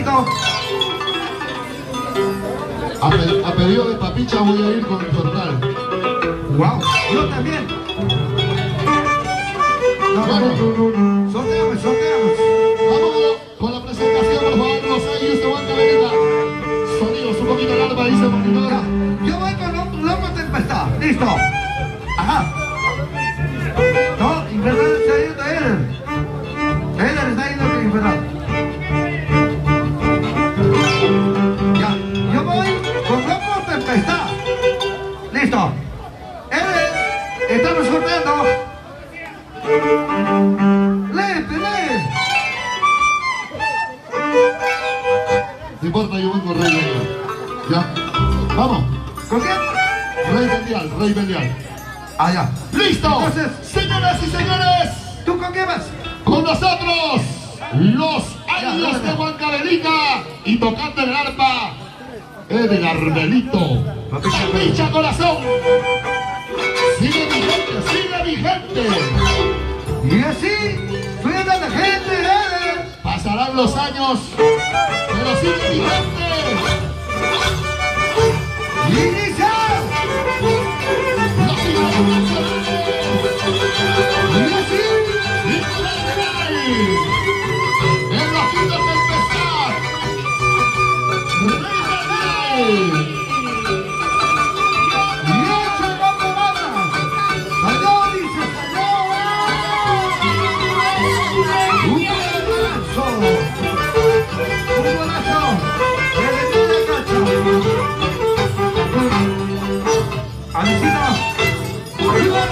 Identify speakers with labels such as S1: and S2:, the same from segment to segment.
S1: Juancito.
S2: A pedido de Papicha voy a ir con Infernal.
S1: Wow, yo también. No, sorteamos.
S2: Vamos con la presentación, por favor, los sellos de Banda Veneta. Sonidos un poquito larga, dice el monitor.
S1: Yo voy con Loco Tempestad. Listo. Ajá. No, Infernal está yendo él. Él está yendo con Infernal. Ya, yo voy con Loco Tempestad. Listo. Estamos sorteando. ¡Lee!
S2: No importa, yo voy con Rey Belial. Ya. Vamos.
S1: ¿Con quién?
S2: Rey Belial.
S1: Ah, ya.
S2: ¡Listo!
S1: Entonces,
S2: señoras y señores,
S1: ¿tú con qué vas?
S2: con nosotros, los años de Huancavelica y tocando el arpa, Edgar Belito. Papicha Corazón. Sigue vigente.
S1: Y así, suena la gente,
S2: Pasarán los años, pero sigue vigente.
S1: ¡Inicia!
S2: Los hijos
S1: Y así,
S2: en los quintos de empezar.
S1: y hecho el bombo banda. ¡Salió, dice, salió! ¡Un golazo! ¡Le metió la cacha! ¡Alicina! ¡Arriba!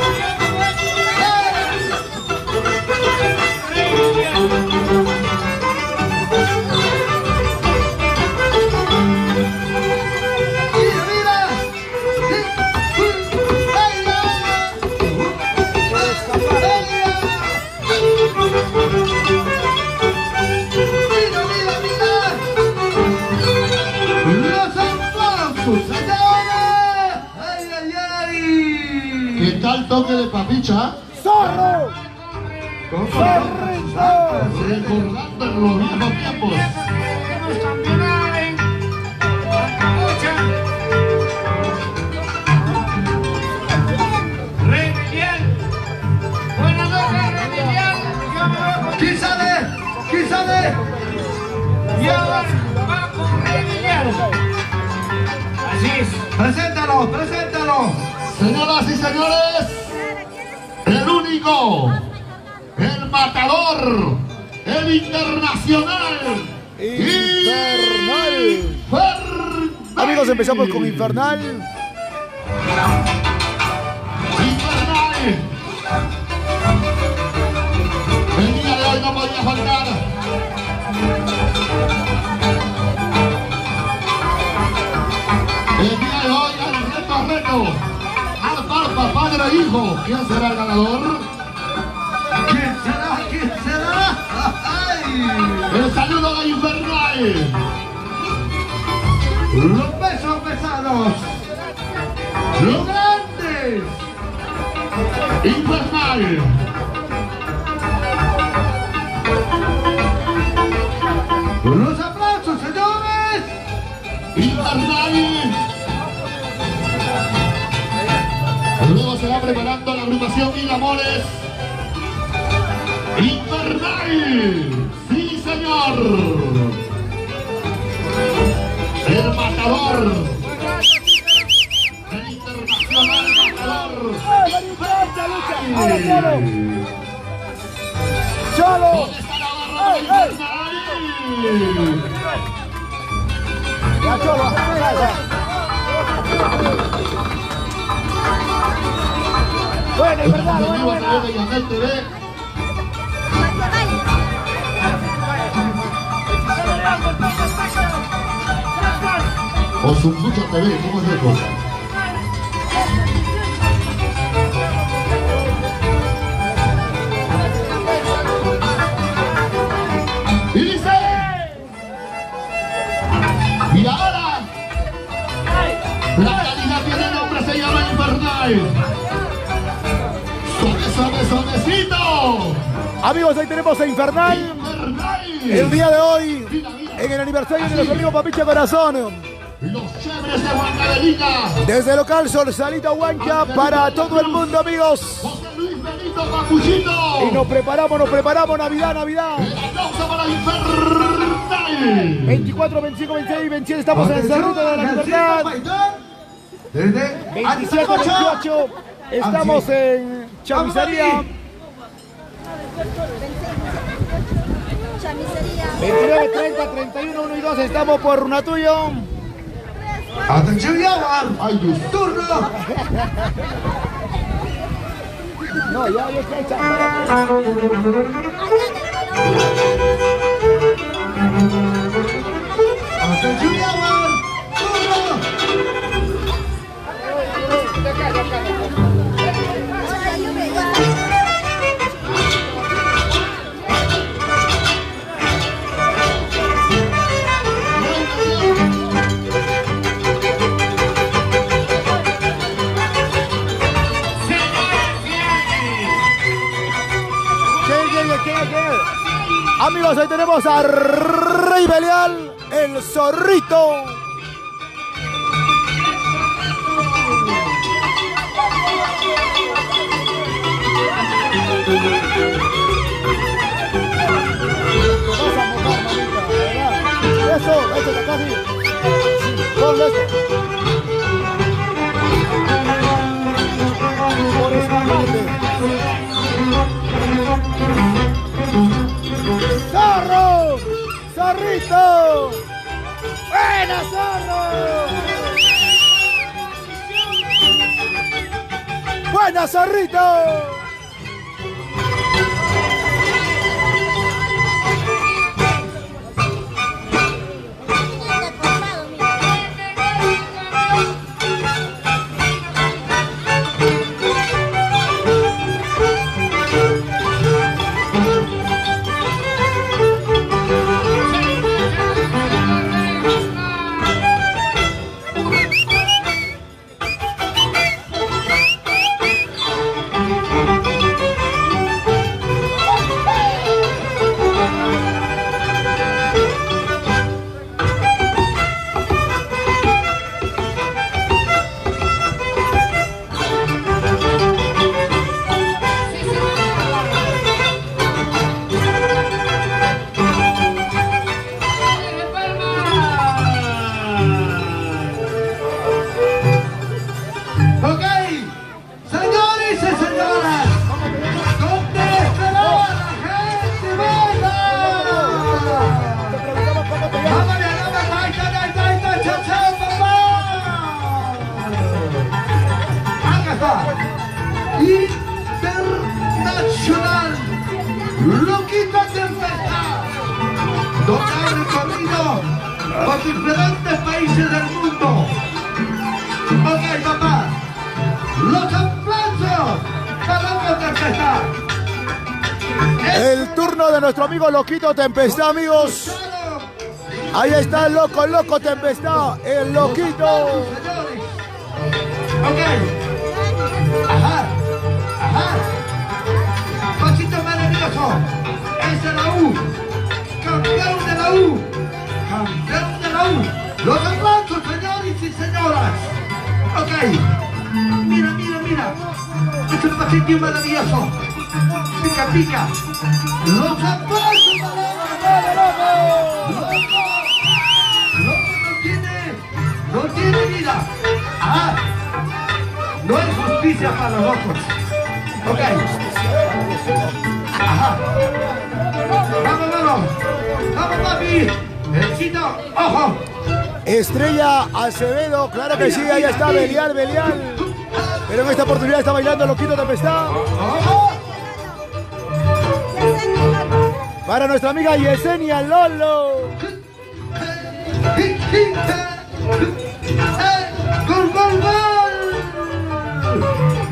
S2: ¿Qué tal toque de Papicha?
S3: ¡Zorro!
S2: Recordando en los viejos tiempos.
S4: Rey Belial. Buenas noches, Rey Belial.
S1: ¿Quién sale? ¿Quién sale?
S4: Y ahora va con Rey Belial. Así es.
S1: Preséntalo.
S2: Señoras y señores, el único, el matador, el internacional, Infernal.
S3: Amigos, empezamos con Infernal.
S2: El día de hoy no podía faltar. El día de hoy al reto. Arpa, padre e hijo. ¿Quién será el ganador?
S1: ¿Quién será? ¡Ay!
S2: El saludo de Infernal.
S1: Los pesos pesados. Los grandes.
S2: Infernal.
S1: Los aplausos, señores.
S2: Infernal. Luego se va preparando la agrupación Mil Amores. Infernal. Sí, señor. El matador. El internacional matador.
S3: ¡Cholo!
S2: ¿Dónde está la barra de Infernal?
S3: ¡Ya, Cholo! Bueno, es verdad,
S2: Estamos en vivo a
S3: bueno.
S2: través de Yamel TV. O Zumbucho TV, ¿cómo es eso? Y dice. Y ahora la calidad tiene nombre, se llama Infernal. Suavecito.
S3: Amigos, ahí tenemos a Infernal.
S2: Infernal.
S3: El día de hoy, en el aniversario de nuestro amigo Papicha Corazón.
S2: Los chéveres de Huancavelina.
S3: Desde local Solsalita Huanca para todo el mundo, amigos.
S2: José Luis Benito Papuchito.
S3: Y nos preparamos, Navidad.
S2: El aplauso para Infernal.
S3: 24, 25, 26, 27, estamos en el Cerrito de la Libertad.
S1: Desde
S3: 27, 28, estamos en Chamisería. 29, 30, 31, 1 y 2, estamos por Runatuyo.
S1: Atención, Yaguar.
S2: Ay, Dios.
S1: Turno.
S3: No, ya está hecha.
S1: Atención, Yaguar. Turno.
S3: Amigos, hoy tenemos a Rey Belial, el Zorrito. Eso, acá sí. Ponle esto. Por esa parte. ¡Zorro! ¡Zorrito! ¡Buena, Zorro! ¡Buena, Zorrito!
S1: Internacional Loquito Tempestad, donde ha recorrido por diferentes países del mundo. Ok, papá, los aplausos para Loco Tempestad.
S3: El turno de nuestro amigo Loquito Tempestad, amigos. Ahí está el loco Tempestad, el Loquito.
S1: Ok. Ajá. Pasito maravilloso. Es de la U. Campeón de la U. Los aplausos, señores y señoras. Ok. Mira. Es un pasito maravilloso. Pica. Los aplausos para Loco. Loco no tiene vida. Ajá. No hay justicia para los locos. Ok. Ajá. Vamos, papi. Éxito. Ojo.
S3: Estrella Acevedo, claro que sí, ahí está Belial. Pero en esta oportunidad está bailando Loquito Tempestad.
S1: Ojo.
S3: Para nuestra amiga Yesenia Lolo.
S1: Gol.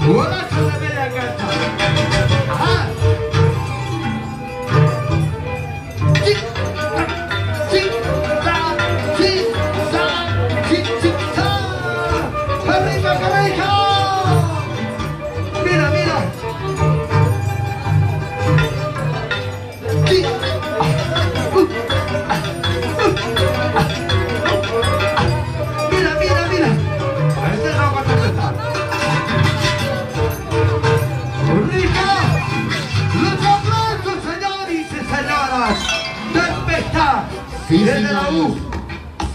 S1: Golazo de media cancha. Ajá. Arriba, cabeza. Mira.
S2: Sí,
S1: desde la U.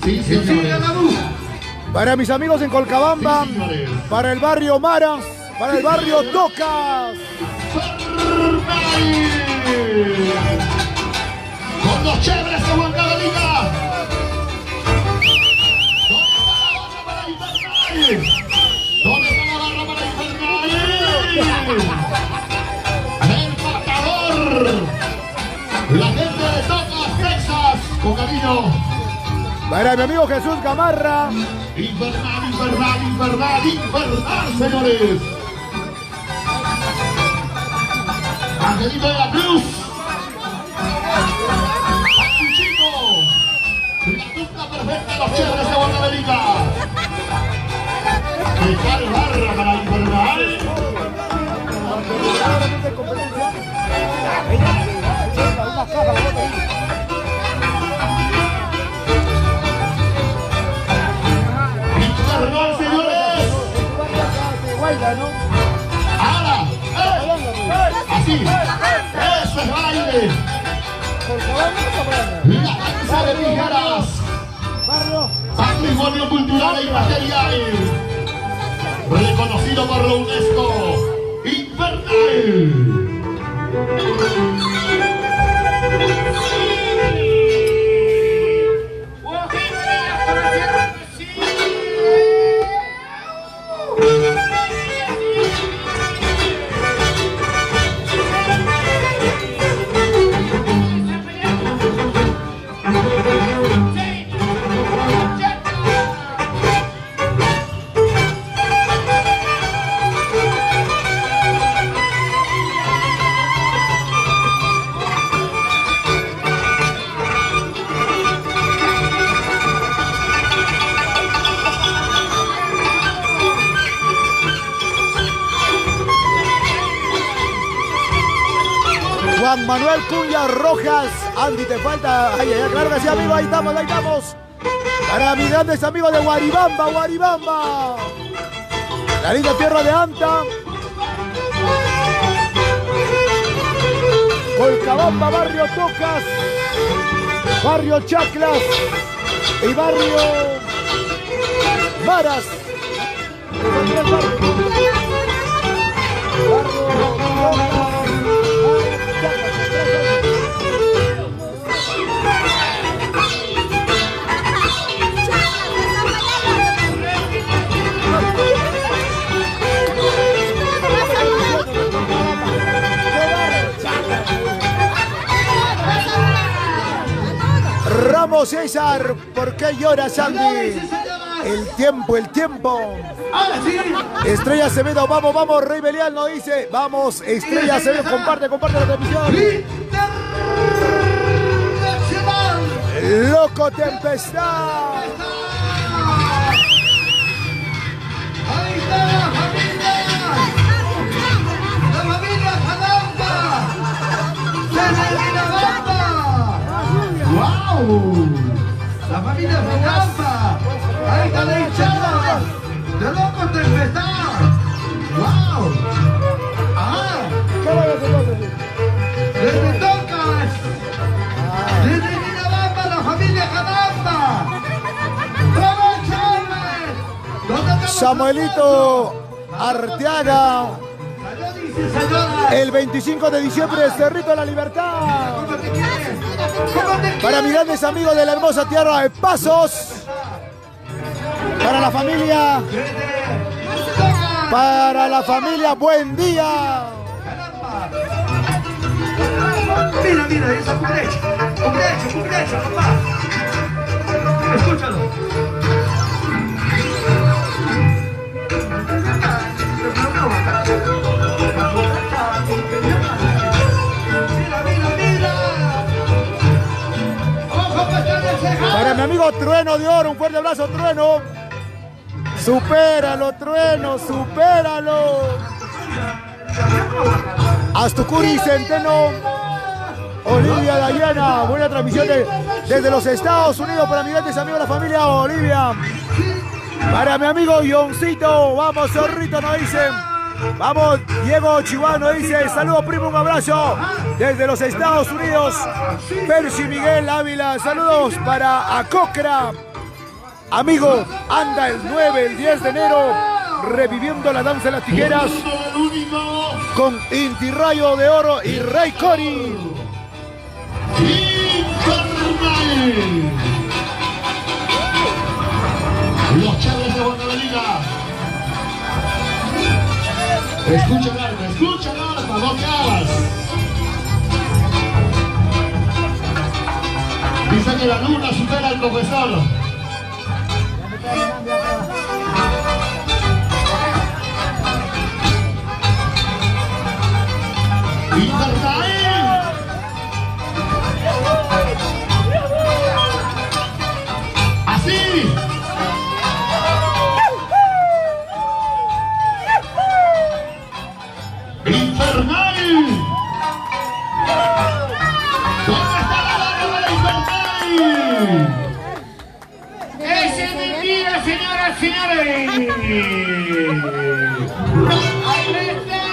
S2: Sí,
S1: Y sigue
S2: señores.
S1: la U.
S3: Para mis amigos en Colcabamba,
S2: Sí, señores.
S3: para el barrio Maras, para el barrio Tocas.
S2: Fernay. Con los chéveres de Huancavelica. ¿Dónde está la barra para Infernal? El matador. La gente de Tocas, Texas. Con cariño.
S3: Para mi amigo Jesús Gamarra.
S2: Infernal, infernal, infernal, infernal, señores. Angelito de la Cruz. Pachuchito. La dupla perfecta de los chéveres de Huancavelica. ¿Qué tal barra para Infernal? Infernal, señores. Ahora, así, eso es baile. La danza de tijeras, patrimonio cultural e inmaterial, reconocido por la UNESCO. Infernal.
S3: Juan Manuel Cuña Rojas. Andy, te falta. Ay, ay, claro que sí, amigo. Ahí estamos, ahí estamos. Para mis grandes amigos de Guaribamba, Guaribamba. La linda tierra de Anta. Colcabamba, barrio Tocas. Barrio Chaclas. Y barrio Maras. Ramos César, ¿por qué lloras, Andy? El tiempo, el tiempo.
S1: Ahora sí.
S3: Estrella Acevedo, vamos, vamos, Rey Belial nos dice. Vamos, Estrella Acevedo, comparte, comparte la transmisión.
S1: Internacional.
S3: Loco Tempestad.
S1: Ahí está la familia. La familia Jalamba. Desde Guinabamba. ¡Wow! La familia Jalamba. Ahí está la hinchada de Loco Tempestad. ¡Wow! ¡Ajá! Desde Tocas. Desde Guinabamba, la familia Jalamba. ¡Bravo, Chávez! ¿Dónde está la
S3: Samuelito Arteaga. El 25 de diciembre, Cerrito de la Libertad.
S1: ¿Cómo te quieres? ¿Cómo te quieres?
S3: Para mis grandes amigos de la hermosa tierra de Pasos. Para la familia. Para la familia, buen día.
S1: Mira, mira, esa cucaracha, papá. Escúchalo. Mira, mira, mira. Ojo, pestañas cejas.
S3: Para mi amigo Trueno de Oro, un fuerte abrazo, Trueno. Supéralo, Trueno, supéralo. Astucuri Centeno. Olivia Dayana, buena transmisión desde los Estados Unidos para mis grandes amigos de la familia Olivia. Para mi amigo Yoncito, vamos Zorrito, nos dicen. Vamos, Diego Chivano dice, saludos primo, un abrazo desde los Estados Unidos. Percy Miguel Ávila, saludos para Acocra. Amigo, anda el 9, el 10 de enero, reviviendo la danza de las tijeras con Inti Rayo de Oro y Rey Cori.
S2: Los chavos de Guadalajara. Escucha el arma, no te hagas. Dice que la luna supera al profesor. Internael. Así. Infernal. ¿Dónde está la barra de Infernal?
S4: ¡Es mentira, señoras y señores! ¡Ahí está!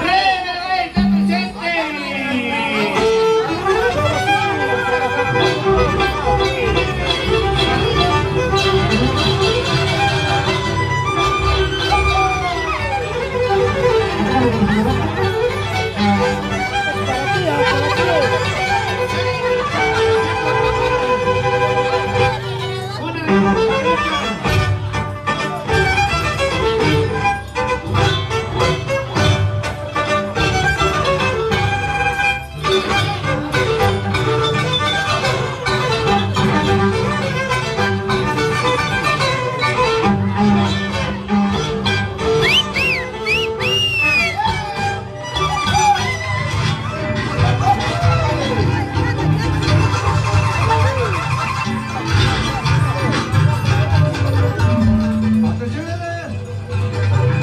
S4: ¡Re está presente!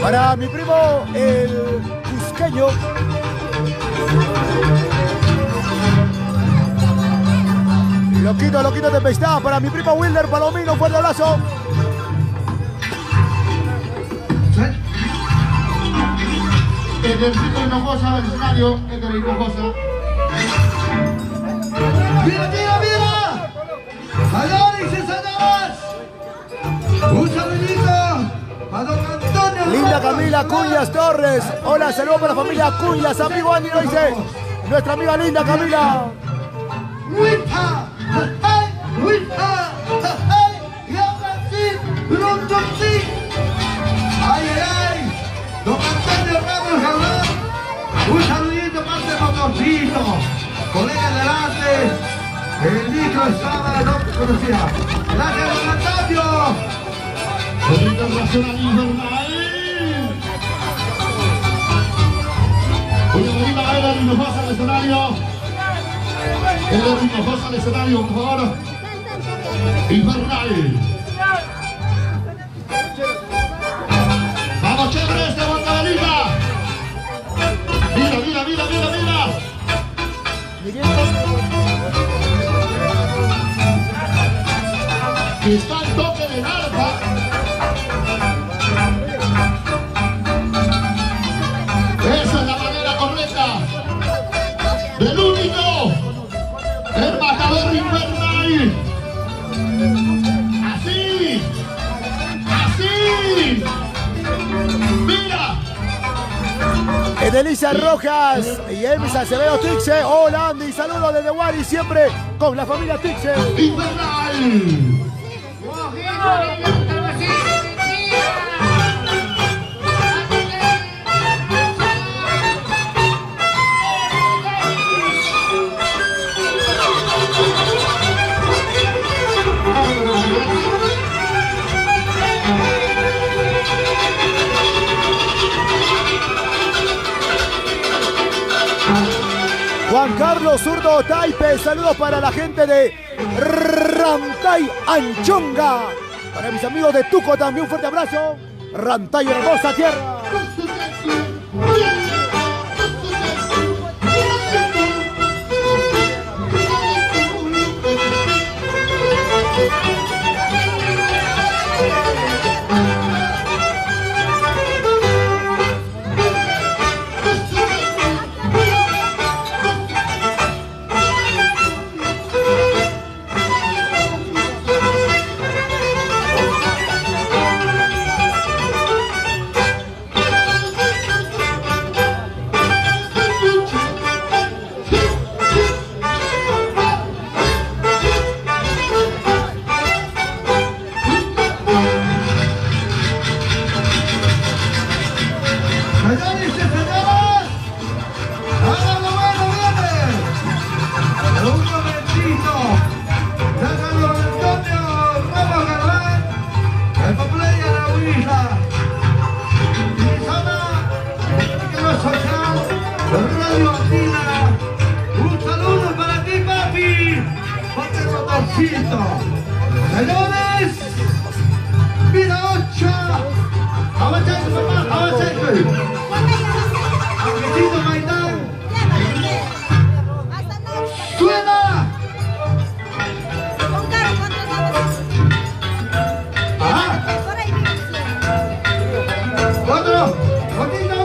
S3: Para mi primo, el cusqueño. Loquito de Pestá. Para mi primo Wilder Palomino, un fuerte abrazo.
S2: Ejercito Hinojosa del escenario, Edgar Hinojosa.
S1: ¡Mira, mira, mira! ¡Señores y señoras! ¡Un saludito a don Antonio!
S3: Linda Camila Cuñas Torres. Hola, saludos para la familia Cuñas. Amigo Andy lo dice. Nuestra amiga linda Camila.
S1: ¡Wita! ¡Ay! ¡Wita! ¡Ay! ¡Y ahora sí! ¡Pronto sí! ¡Ay, ay, ay! Don Antonio Ramos Jaulán. Un saludito más de motorcito. Colega delante. El micro estaba, no conocía. Gracias, don Antonio.
S2: El internacional Infernal. Oye, venga a ver a Hinojosa al escenario. El Hinojosa al escenario, por favor. Infernal. Vamos, chévere, este Guadalajara. Mira, mira, mira, mira, mira. Está el toque del arpa. Esa es la manera correcta. Del único. El matador Infernal. Así. Así. Mira.
S3: Edelisa Rojas y Emis Acevedo Tixe. Hola Andy, saludos desde Wari, siempre con la familia Tixe.
S2: Infernal.
S3: Juan Carlos Zurdo Taipe, saludos para la gente de Rantay Anchonga. Para mis amigos de Tuco también un fuerte abrazo. Rantay, hermosa tierra.
S1: Angelito Maidán. ¡Suena! Ajá. Otro. Otito.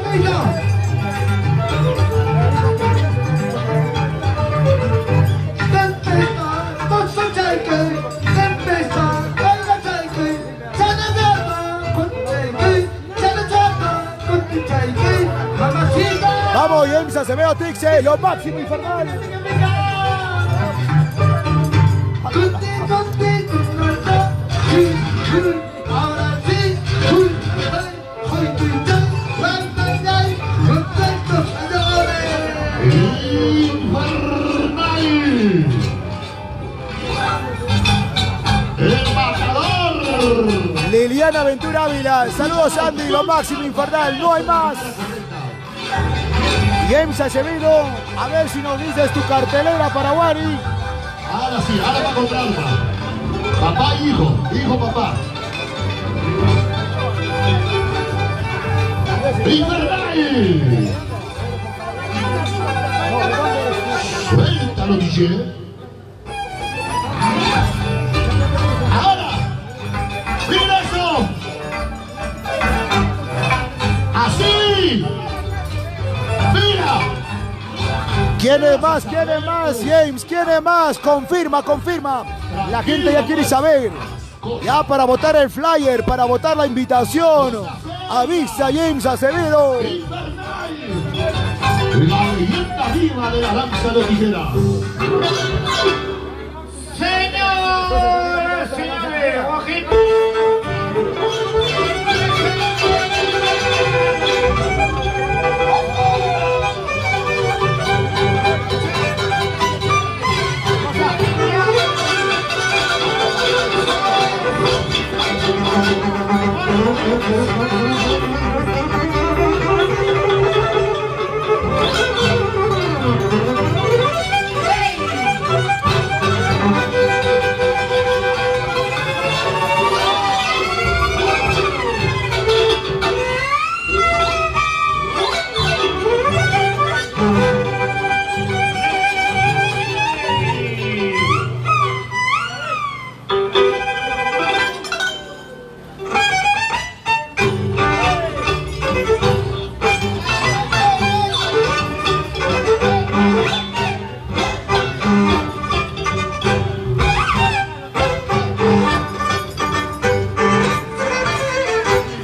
S3: Vamos, James Acevedo, Tixe, lo máximo infernal.
S1: Ahora sí. Contentos, señores.
S2: Infernal. El matador.
S3: Liliana Ventura Ávila, saludos Andy, lo máximo infernal, no hay más. James Acevedo, a ver si nos dices tu cartelera para Wari.
S2: Ahora sí, ahora va contra Alfa. Papá y hijo, papá. Infernal. Suéltalo, DJ. Ahora, mira eso. Así. Mira.
S3: ¿Quién es más? James, ¿quién es más? Confirma. La gente ya quiere saber. Ya para votar el flyer, para votar la invitación. Avisa James Acevedo.
S2: Infernal. La leyenda viva de la danza de tijeras.
S4: Señoras y señores, ojito.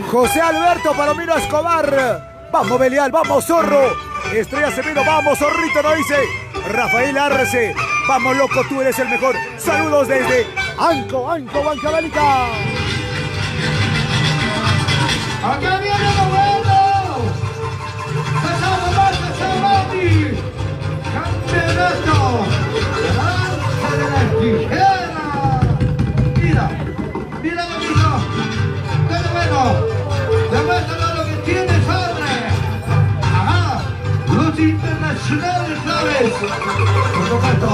S3: José Alberto Palomino Escobar. Vamos Belial, vamos Zorro. Estrella Acevedo, vamos Zorrito, no dice. Rafael Arce, vamos loco, tú eres el mejor. Saludos desde Anco, Bancabélica.
S1: Acá viene lo bueno. Campeonato de danza de la tijera. Mira bonito. Qué bueno. Demuéstralo lo que tienes, padre. Ajá. Luz internacionales, ¿sabes? Por supuesto.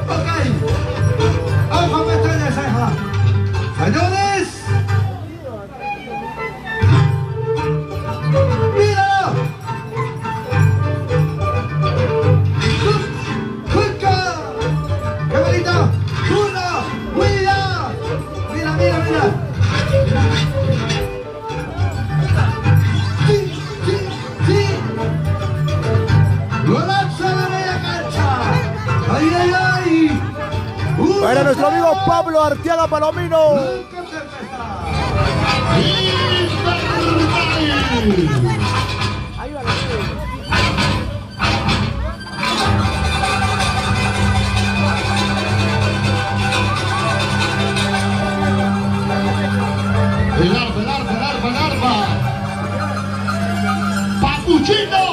S1: Ok. Ojo, me estoy de ceja. Señores. Mira. ¡Juca! ¡Qué bonito! ¡Uno! ¡Mira! ¡Mira! ¡Sí! ¡Golazo de media cancha! ¡Ay!
S3: Para nuestro amigo Pablo Arteaga Palomino.
S1: ¡Nunca se
S2: Infernal. El arpa. Papuchito.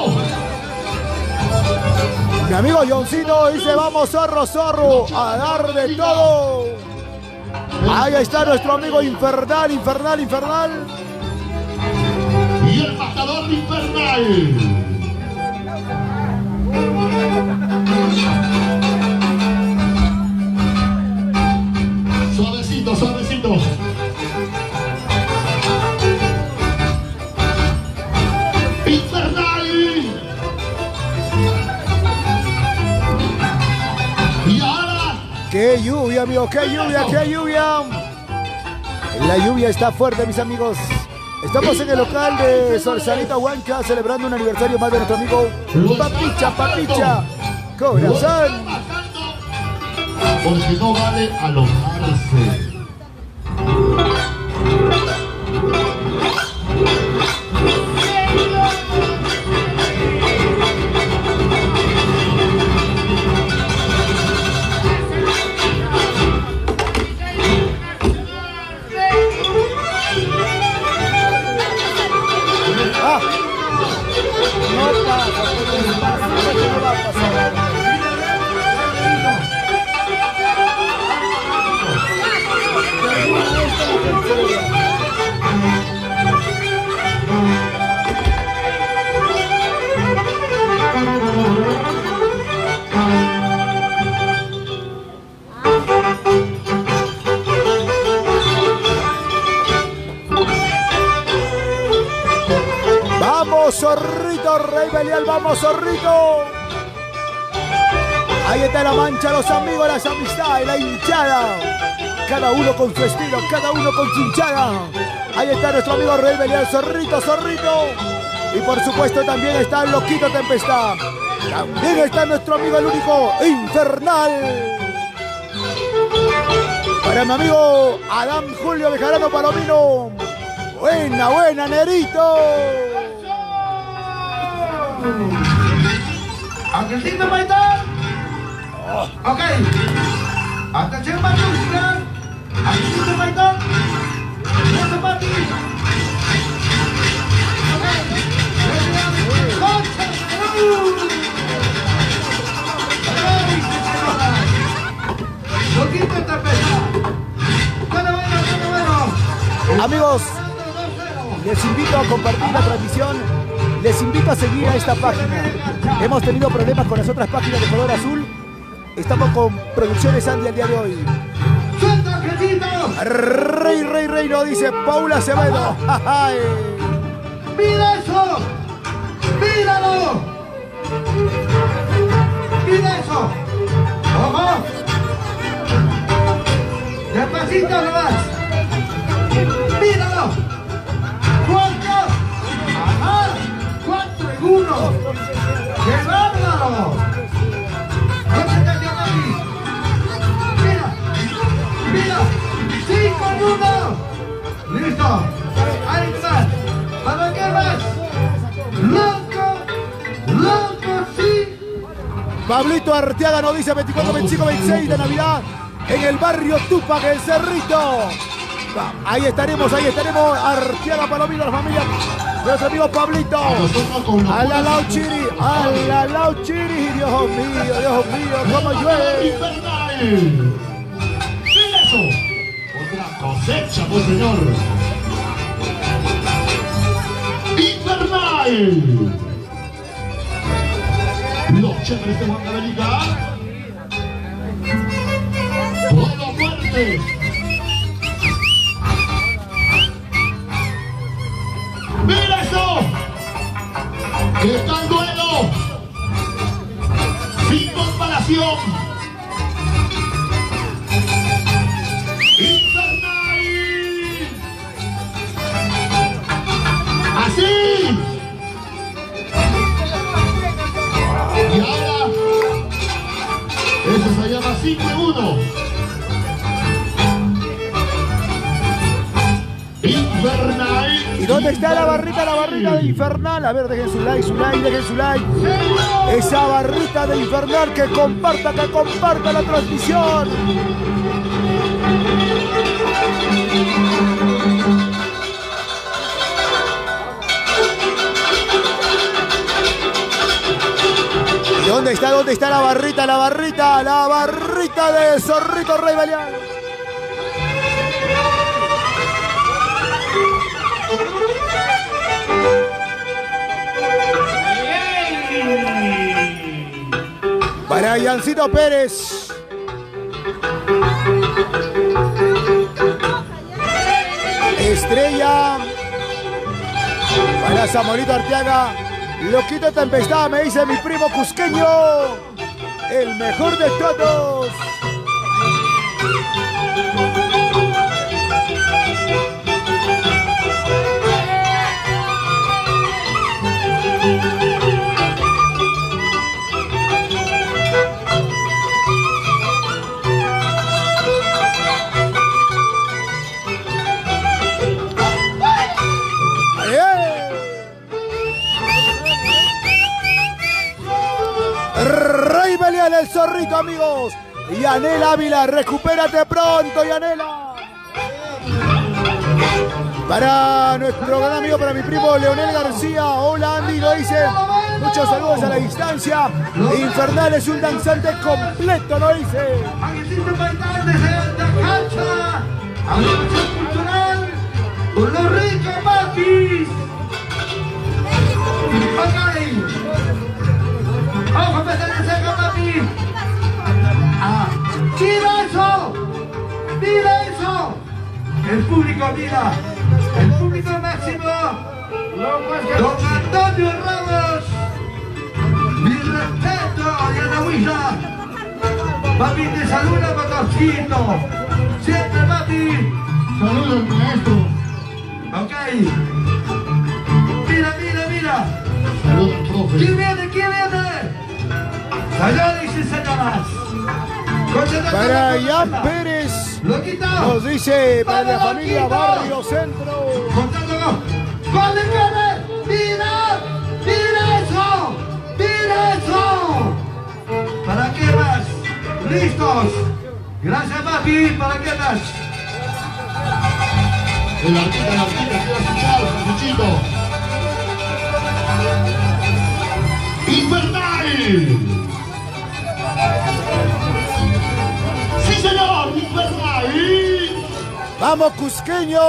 S3: Mi amigo Johncito dice vamos zorro, a dar de todo. Ahí está nuestro amigo infernal.
S2: Y el matador infernal. Suavecito.
S3: Qué lluvia, amigo, qué lluvia, qué lluvia. La lluvia está fuerte, mis amigos. Estamos en el local de Salita Huanca celebrando un aniversario más de nuestro amigo Papicha, Papicha. Corazón.
S2: Porque no vale alojarse.
S3: No va a pasar. Vamos, zorrito, Rey Belial, vamos, zorrito. Ahí está la mancha, los amigos, las amistades, la hinchada. Cada uno con su estilo, cada uno con su hinchada. Ahí está nuestro amigo Rey Belial, zorrito, zorrito. Y por supuesto también está el Loquito Tempestad. También está nuestro amigo el único Infernal. Para mi amigo Adam Julio Bejarano Palomino. Buena, buena, Nerito.
S1: Argentina Maitán. Ok. Atención música. Argentina Maitán. Eso para ti. Loquito Tempestad. Bueno.
S3: Amigos, les invito a compartir la transmisión. Les invito a seguir a esta página. Hemos tenido problemas con las otras páginas de color azul. Estamos con Producciones Andy el día de hoy. Rey, lo dice Paula Acevedo.
S1: ¡Mira eso! ¡Míralo! ¡Mira eso! ¡Ojo! ¡Despacito nomás! ¡Míralo! ¡4! ¡Ajá! ¡4 en 1! ¡Qué bárbaro! ¡No se te dio nadie! ¡Mira! ¡Mira! ¡5 en 1! ¡Listo! ¡Ahí está! ¿Para qué más? ¡Loco! ¡Loco, sí!
S3: Pablito Arteaga nos dice 24, 25, 26 de Navidad en el barrio Tupac, el Cerrito. Ahí estaremos, Arteaga Palomino, la familia de nuestro amigo Pablito. A la Lau Chiri, Dios mío, cómo llueve.
S2: ¡Mira eso! Otra cosecha, pues señor. Infernal. Los chéveres de Juan Cabelica. Todo fuerte. ¡Mira eso! ¡Está en duelo! ¡Sin comparación! ¡Infernal! ¡Así! Y ahora, eso se llama 5 en 1. Infernal.
S3: ¿Y dónde está la barrita de Infernal? A ver, dejen su like, dejen su like. Esa barrita de Infernal que comparta la transmisión. ¿Y dónde está la barrita de Zorrito Rey Belial? Para Yancito Pérez. Estrella. Para Samuelito Arteaga. Loquito Tempestad, me dice mi primo cusqueño. El mejor de todos. Rey Belial, el zorrito, amigos. Yanel Ávila, recupérate pronto, Yanela. Para nuestro gran amigo, para mi primo Leonel García. Hola, Andy, lo dice. Muchos saludos a la distancia. Infernal es un danzante completo, lo dice.
S1: Aquí existe un bailante desde la cancha. Agrupación cultural. Con los ricos papis. Ok. Vamos a empezar a hacer con papi. Ah, ¡mira eso! ¡Mira eso! El público mira. El público máximo. Don Antonio Ramos. Mi respeto, Diana Huilla. Papi, te saluda, Patorcito. Siempre, papi.
S2: Saludos, maestro.
S1: Ok. Mira, mira, mira.
S2: Saludos, profe.
S1: ¿Quién viene? ¿Quién viene? Señores y señoras.
S3: Para Ian Pérez,
S1: Loquito.
S3: nos dice para la familia Barrio Centro.
S1: Contando. ¡Gol de Kenneth! ¡Mira! ¡Mira eso! ¡Mira eso! ¿Para qué más? ¡Listos! Gracias, papi. ¿Para qué más?
S2: El artista, quiero escuchar, Luchito. ¡Infernal! ¡Sí, señor! ¡Infernal!
S3: Vamos, Cusqueño.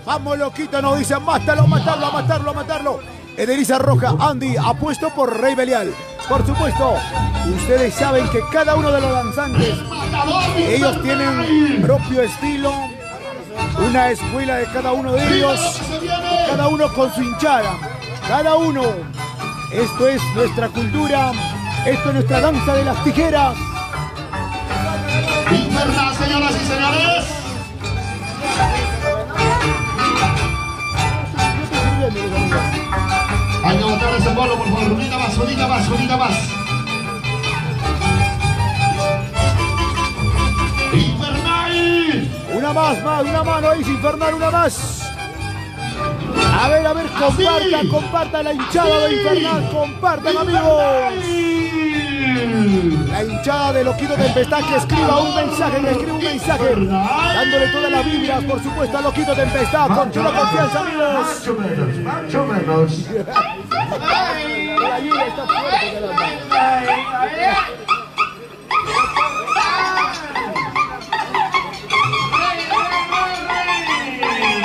S3: Vamos, loquito, nos dicen, mátalo, matarlo, matarlo, matarlo. Edeliza Roja, Andy, apuesto por Rey Belial. Por supuesto, ustedes saben que cada uno de los danzantes, ellos tienen propio estilo, una escuela de cada uno de ellos, cada uno con su hinchada, cada uno. Esto es nuestra cultura, esto es nuestra danza de las tijeras.
S2: Infernal, señoras y señores. Hay que botar ese bolo, por favor. Unita más, unita más, unita más. Infernal.
S3: Una más, una mano, dice Infernal, una más. A ver, compartan la hinchada de Infernal, compartan, amigos. La hinchada de Loquito Tempestad que escriba un mensaje, dándole todas las vibras, por supuesto, a Loquito Tempestad, con toda confianza, amigos.
S1: Macho menos.
S3: La lluvia está fuerte, caramba.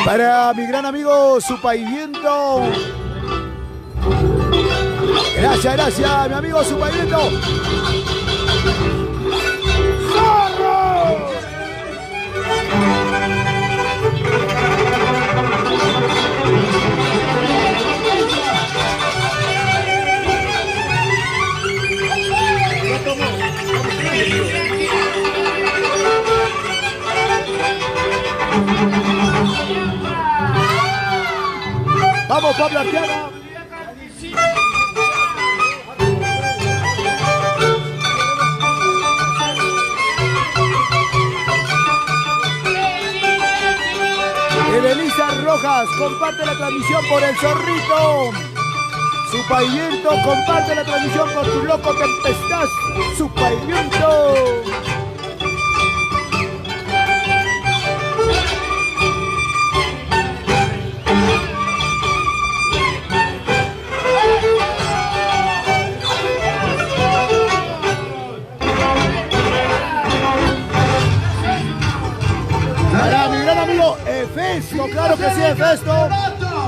S3: Para mi gran amigo Supaiviento. Gracias, mi amigo Supaiviento. ¡Zorro! Vamos, Pablo Arteaga. Edelisa Rojas comparte la transmisión por el Zorrito. Supaiviento comparte la transmisión por tu loco Tempestad. Supaiviento. Para mi gran amigo Efesto, claro que sí, Efesto.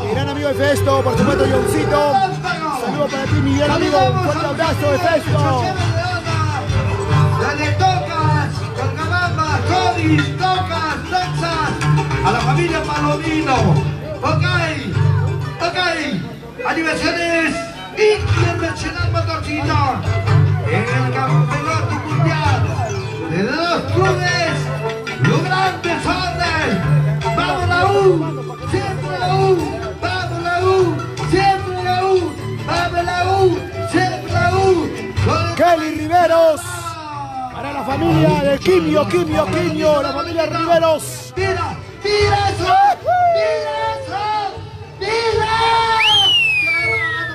S3: Mi gran amigo Efesto, por supuesto, Johncito. Saludos para ti, mi gran amigo. Un fuerte abrazo, Efesto.
S1: Dale, tocas, Colcabamba, Codis, tocas, Texas, a la familia Palomino. Ok. Animaciones Internacional Motorcito. El campeonato mundial de los clubes logrados.
S3: familia de Quimio, la familia Riveros.
S1: ¡Mira! ¡Mira eso! ¡Mira eso! ¡Mira! ¡Qué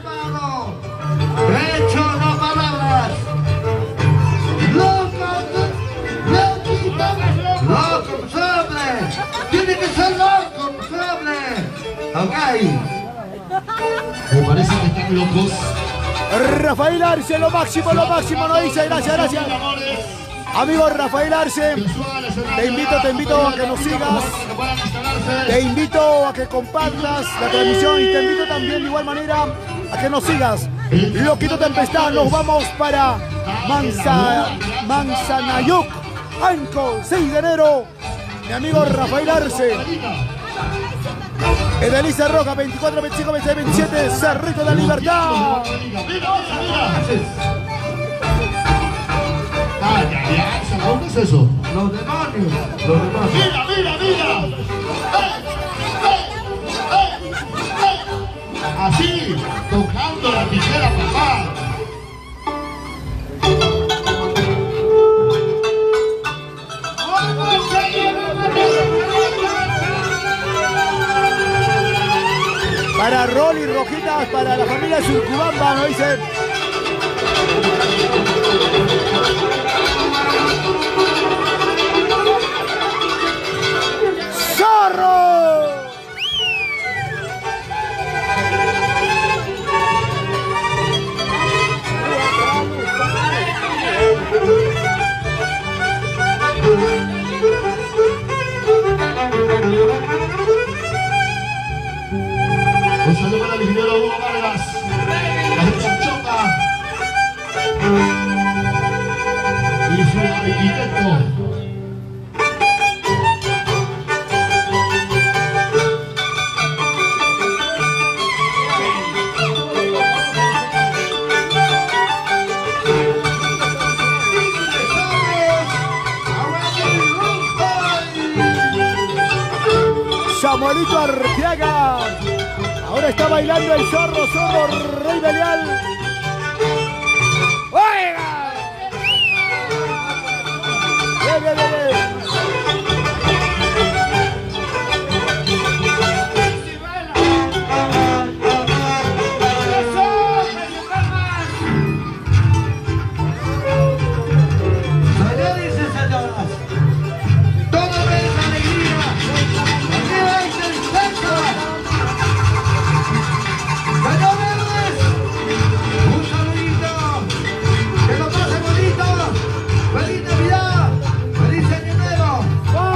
S1: bárbaro! Hecho, no palabras. ¡Loco! ¡Loquito! ¡Loco, sobre! ¡Tiene que ser loco, sobre! Ok.
S2: Me parece que están locos.
S3: Rafael Arce, lo máximo, no dice, gracias. Amigo Rafael Arce, te invito a que nos sigas, te invito a que compartas la transmisión y te invito también de igual manera a que nos sigas. Loquito Tempestad, nos vamos para Manzanayuc, Anco, 6 de enero, mi amigo Rafael Arce. Edelice Roca, 24, 25, 26, 27, Cerrito de la Libertad.
S2: ¿Qué es eso?
S1: Los demonios. Los demonios.
S2: Mira. Así, tocando la tijera, papá.
S3: Para Rolly Rojitas, para la familia Surcubamba, nos dice. ¡Zorro!
S2: Un saludo para el ingeniero Hugo Vargas, la gente Choca y su arquitecto.
S3: Samuelito Arteaga. Ahora está bailando el zorro Rey Belial. ¡Oiga! Bien.
S1: Señores y señoras, todo es alegría. Arriba es el centro. Señor Verdes, un saludito. Que lo pase bonito. Feliz Navidad. Feliz Año Nuevo.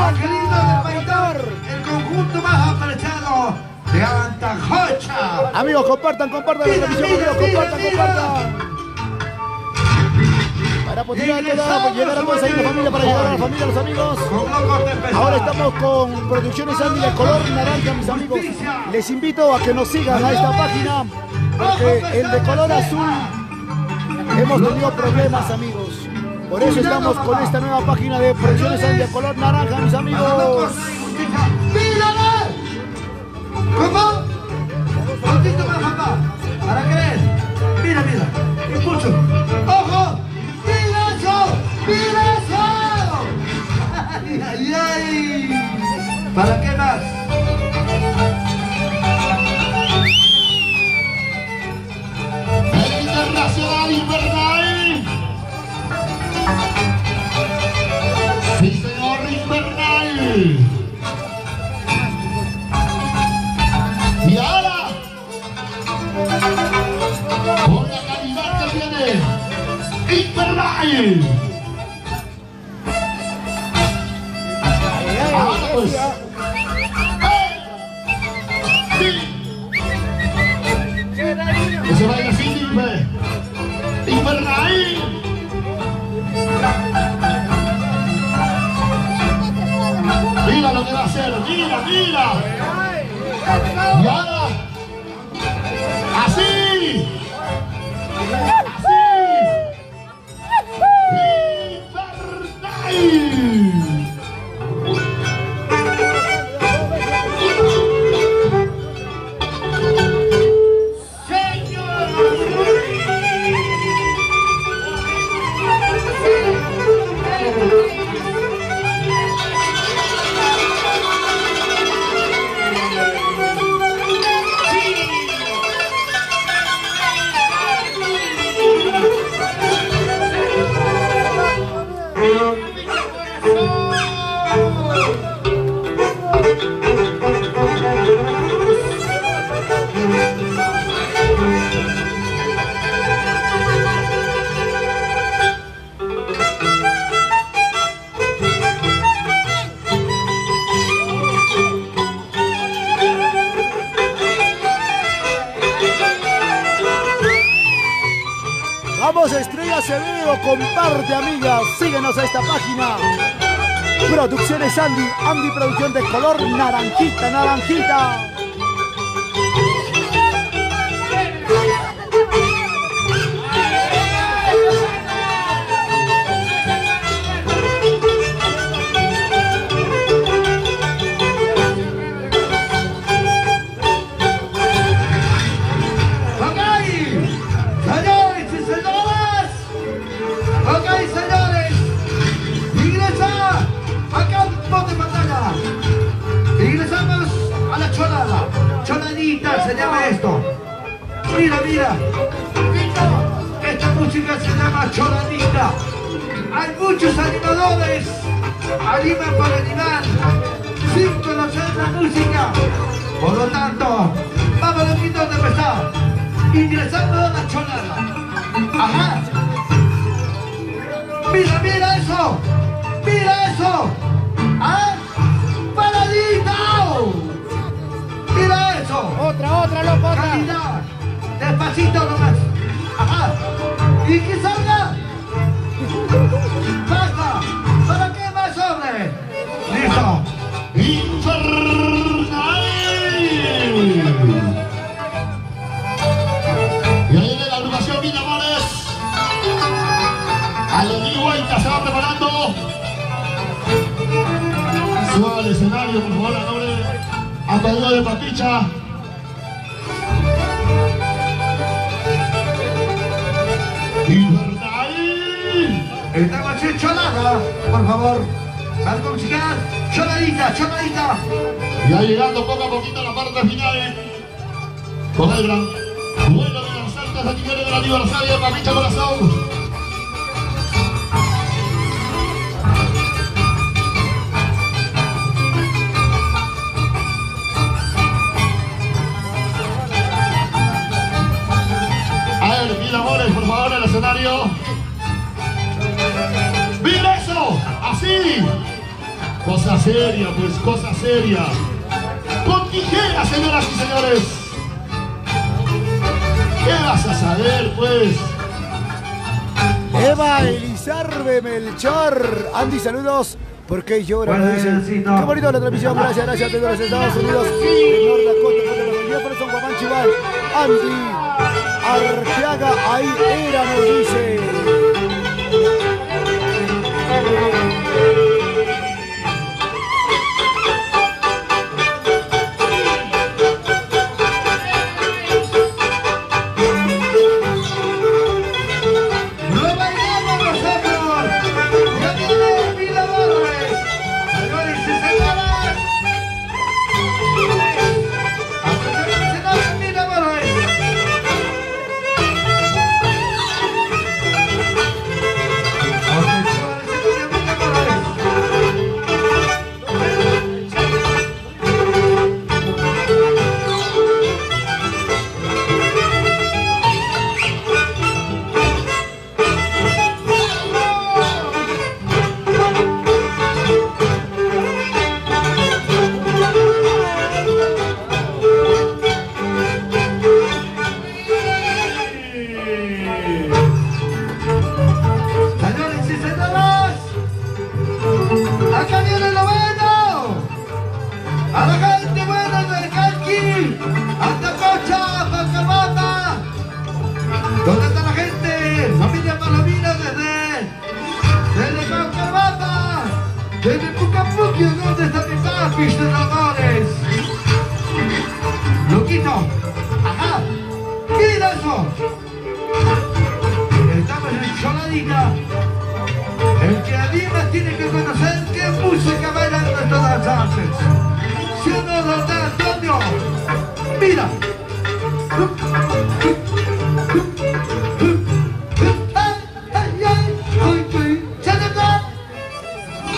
S1: Angelito del Paidor, el conjunto más apreciado de Antajocha.
S3: Amigos, compartan la transmisión, compartan. Para poder llegar a toda esa familia, para llegar a la familia, a los amigos. Ahora estamos con Producciones Andy de color naranja, mis amigos. Les invito a que nos sigan a esta página, porque el de color azul hemos tenido problemas, amigos. Por eso estamos con esta nueva página de Producciones Andy de color naranja, mis amigos.
S1: ¡Mírala! ¿Cómo? Un poquito más, papá. ¿Para qué ves? Mira. Impulso. ¡Ojo! ¡Mira eso! ¡Ay! ¿Para qué más?
S2: El Internacional Invernal. Sí, señor Invernal. Y ahora, con la calidad que tiene Invernal. Ahora pues. Sí. Que se vaya así, Invernal. Mira lo que va a hacer, mira. Y ahora, así.
S3: Vamos, Estrella Acevedo, comparte, amiga. Síguenos a esta página. Producciones Andy. Andy Producción de color naranjita, naranjita.
S1: Se llama esto. Mira, mira. Esta música se llama choradita. Hay muchos animadores. Animan por animar, sin conocer la música. Por lo tanto, vamos a quitar de empezar. Ingresando a la chorada. Ajá. Mira, mira eso. Mira eso. ¿Ah? ¡Paradita! ¡Mira eso!
S3: Otra, loco, otra.
S1: Calidad. Despacito nomás. Ajá. ¿Y que salga? ¡Basta! ¿Para qué más, hombre? ¡Listo!
S2: Infernal. Y ahí viene la agrupación Mil Amores. A lo Guaita se va preparando. Suave escenario, por favor, a nombre. A pedido de Papicha. Infernal.
S1: Estamos en cholada, por favor. Algo musical. Choladita, choladita.
S2: Ya llegando poco a poquito a la parte final. Con el gran vuelo de las altas actividades del aniversario de Papicha Corazón. Mil Amores, por favor, en el escenario. ¡Mira eso! ¡Así! Cosa seria, pues, cosa seria. Con tijeras, señoras y señores. ¿Qué vas a saber, pues?
S3: Eva Elizarbe Melchor. Andy, saludos. ¿Por qué llora?
S1: Bueno,
S3: Dicen.
S1: sí, no.
S3: Qué bonito la transmisión. Gracias, gracias desde los Estados Unidos. De North Dakota, Jefferson, Guamán, Chival. Andy Arteaga, ahí era, nos dice.
S1: ¡Lo bailamos nosotros! ¡Ya viene Mil Amores! ¡Señores y señoras! ¡Atención, señores, Mil Amores! Señores y señoras, acá viene lo bueno. A la gente buena del Calqui, Atacocha, Pacamata. ¿Dónde está la gente? Familia Palomino desde Pacamata, desde Pucapuquio. ¿Dónde está mi papi de amores? Loquito, ajá, mira eso. Estamos en choladita. El que anima tiene que conocer qué música bailan nuestros danzantes. ¿Sí o no, don Antonio? Mira.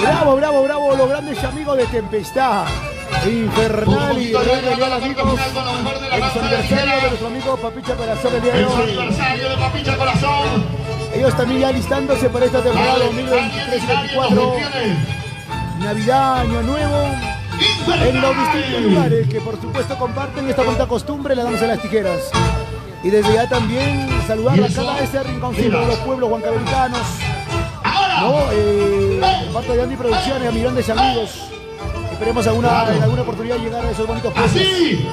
S3: Bravo, bravo, bravo, los grandes amigos de Tempestad. Infernal y real amigos. El aniversario de nuestro amigo Papicha Corazón el día de
S2: El
S3: hoy.
S2: aniversario de Papicha Corazón.
S3: Ellos también ya listándose para esta temporada 2023-2024. Navidad, Año Nuevo. En los distintos lugares que por supuesto comparten esta bonita costumbre, le damos a las tijeras. Y desde ya también saludar
S2: ¿Y
S3: a
S2: eso?
S3: cada ese rinconcito
S2: Mira.
S3: de los pueblos huancavelicanos, ¿no? De parte de Andy Producciones, a mis grandes amigos. Esperemos en alguna oportunidad llegar a esos bonitos pueblos.
S2: Así.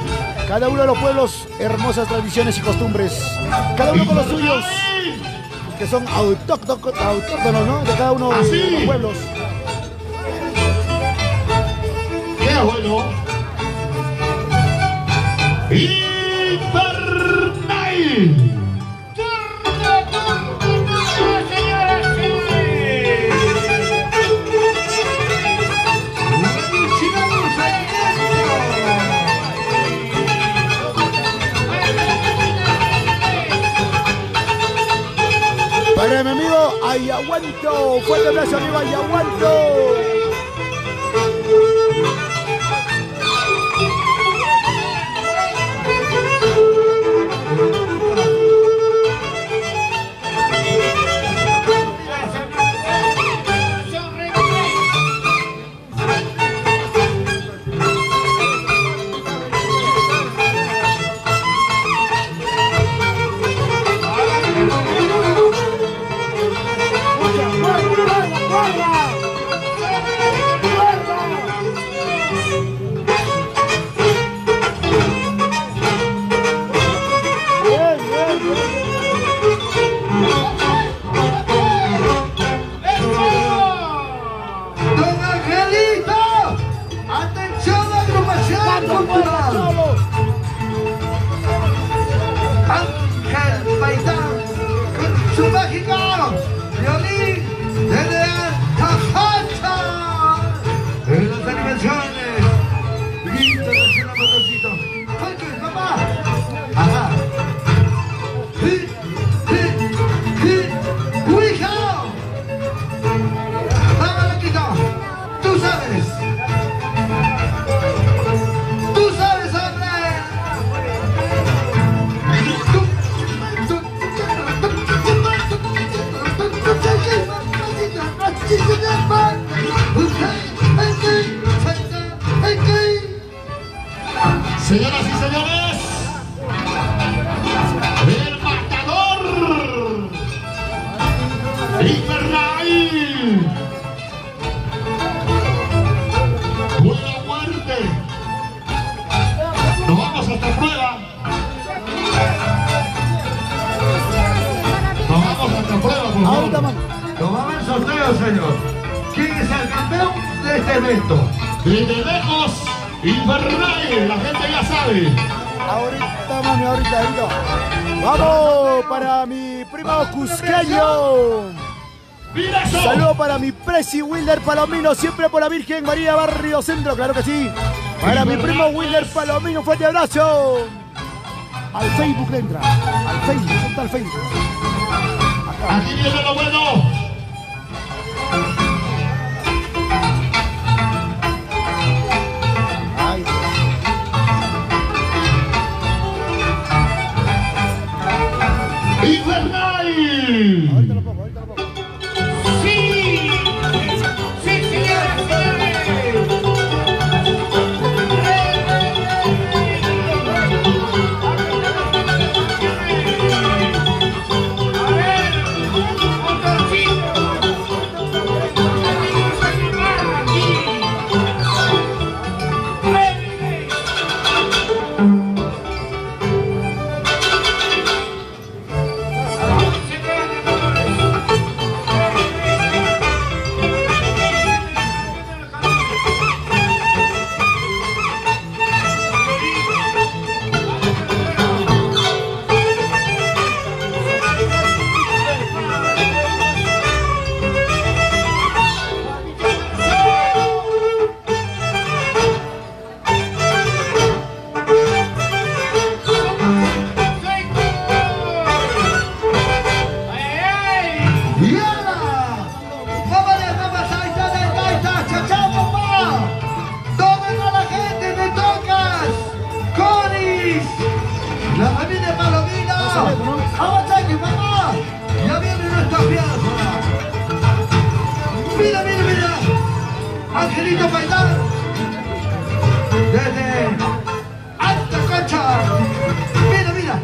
S3: Cada uno de los pueblos, hermosas tradiciones y costumbres. Cada uno con los suyos, que son autóctonos, ¿no? De cada uno de
S2: Así.
S3: los pueblos.
S2: Qué bueno. Infernal.
S3: Para mi amigo Ayahuanto, fuerte abrazo amigo Ayahuanto.
S1: Don Angelito, atención a agrupación cultural. Ángel Paitán con su mágico violín desde Antajacha. En las animaciones, lindo recién motorcito. ¡Ay, papá! Ajá. ¡Uija! Mamalaquito, tú sabes. Tú sabes, hombre.
S2: Señoras y señores, el matador infernal. Buena muerte. Nos vamos hasta prueba. Nos vamos hasta prueba, por
S3: Ahorita,
S2: favor.
S3: mano.
S1: Nos vamos al sorteo, señor. ¿Quién es el campeón de este evento?
S2: Desde lejos, infernal. La gente ya sabe.
S3: Ahorita, mami, ahorita. Vamos para mi primo cusqueño.
S2: ¡Mira eso!
S3: Saludo para mi Presi Wilder Palomino, siempre por la Virgen María Barrio Centro, claro que sí. Para mi primo Wilder Palomino, fuerte abrazo. Al Facebook le entra, al Facebook, ¿dónde está el Facebook?
S2: Aquí viene lo bueno.
S3: Ay,
S2: ¡Infernal!
S3: ahorita lo pongo, ahorita lo pongo.
S4: Sí, sí, señoras y señores. A ver, motorcito. Venimos a animar aquí. Muévete.
S1: ¡Y ahora! ¡Vamos, ahí está! ¡Chao, chao, papá! ¡Tomen a la gente, me tocas! ¡Coris! ¡La familia Palomino! ¡Avanzaque, papá! ¡Ya viene nuestra fianza! ¡Mira, mira, mira! ¡Angelito Paitán! Desde Alta Concha. Mira, mira.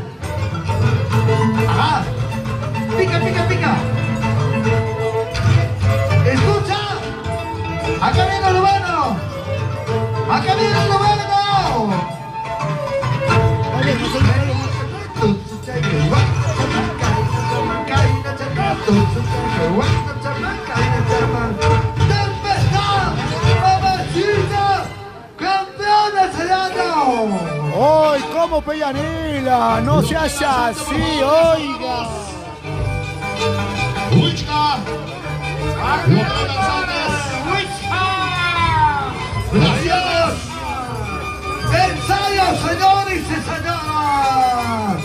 S3: Águila, no se haya así, oiga.
S2: Huichka. Los tres danzantes.
S1: ¡Gracias! ¡Ensayo, señores y señoras!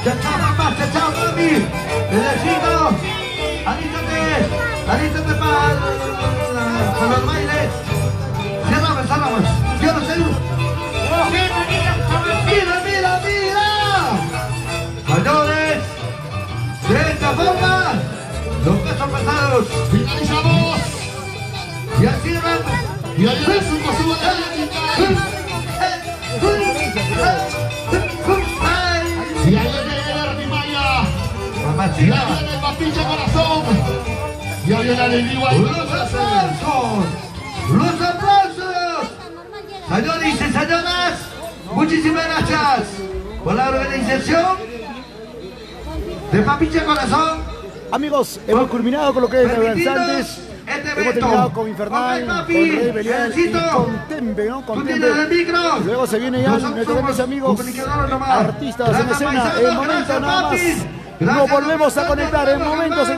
S1: ¡Ya está, mamá! ¡Ya está, mami! ¡Necesito! ¡Alístate para los bailes! ¡Ciérrame! ¡Quiero seguir! ¡Mira! Señores, de esta forma, los pesos pesados.
S2: Finalizamos.
S1: Y así van.
S2: Y ahí el surco sube de y ahí viene el Artimaya. Y ahí viene el Papiche Corazón. Y ahí viene el igual.
S1: ¡Los aplausos! Señores y señoras, muchísimas gracias por la organización de Papiche Corazón.
S3: Amigos, hemos culminado con lo que es de danzantes. Hemos terminado con Infernal, con Rey Belial y con Tembe, ¿no? Con Tembe. Luego se viene ya nuestros grandes amigos artistas en escena. En momentos nada más. Nos volvemos a conectar en momentos.